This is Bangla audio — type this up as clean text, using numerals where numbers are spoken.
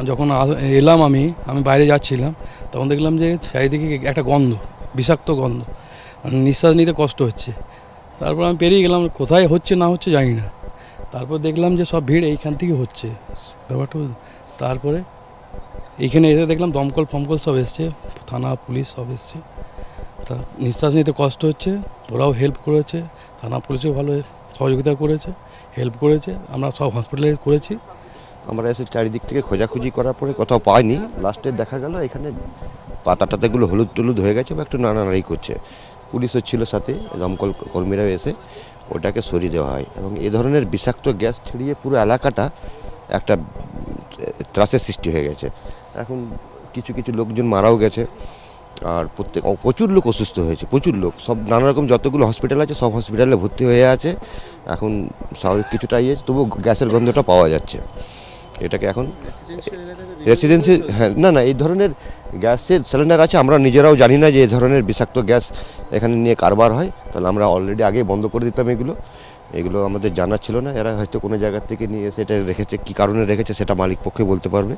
যখন এলাম আমি বাইরে যাচ্ছিলাম, তখন দেখলাম যে চারিদিকে একটা গন্ধ, বিষাক্ত গন্ধ, নিঃশ্বাস নিতে কষ্ট হচ্ছে। তারপর আমি পেরিয়ে গেলাম, কোথায় হচ্ছে না হচ্ছে জানি না। তারপর দেখলাম যে সব ভিড় এইখান থেকে হচ্ছে ব্যাপারটা। তারপরে এইখানে এসে দেখলাম দমকল ফমকল সব এসছে, থানা পুলিশ সব এসছে। তা নিঃশ্বাস নিতে কষ্ট হচ্ছে, ওরাও হেল্প করেছে, থানা পুলিশও ভালো সহযোগিতা করেছে, হেল্প করেছে, আমরা সব হসপিটালে করেছি। আমরা এসে চারিদিক থেকে খোঁজাখুঁজি করার পরে কোথাও পাইনি। লাস্টে দেখা গেল এখানে পাতা টাতাগুলো হলুদ টলুদ হয়ে গেছে বা একটু নাড়ানাড়ি করছে। পুলিশও ছিল সাথে, দমকল কর্মীরাও এসে ওটাকে সরিয়ে দেওয়া হয় এবং এ ধরনের বিষাক্ত গ্যাস ছড়িয়ে পুরো এলাকাটা একটা ত্রাসের সৃষ্টি হয়ে গেছে। এখন কিছু কিছু লোকজন মারাও গেছে, আর প্রচুর লোক অসুস্থ হয়েছে, প্রচুর লোক। সব নানা রকম যতগুলো হসপিটাল আছে সব হসপিটালে ভর্তি হয়ে আছে। এখন স্বাভাবিক কিছুটা ইয়েছে, তবু গ্যাসের গন্ধটা পাওয়া যাচ্ছে। এটাকে এখন রেসিডেন্সি, হ্যাঁ, না এই ধরনের গ্যাসের সিলিন্ডার আছে, আমরা নিজেরাও জানি না যে এই ধরনের বিষাক্ত গ্যাস এখানে নিয়ে কারবার হয়। তাহলে আমরা অলরেডি আগেই বন্ধ করে দিতাম। এগুলো আমাদের জানা ছিল না। এরা হয়তো কোনো জায়গা থেকে নিয়ে এসে এটা রেখেছে, কী কারণে রেখেছে সেটা মালিক পক্ষে বলতে পারবে।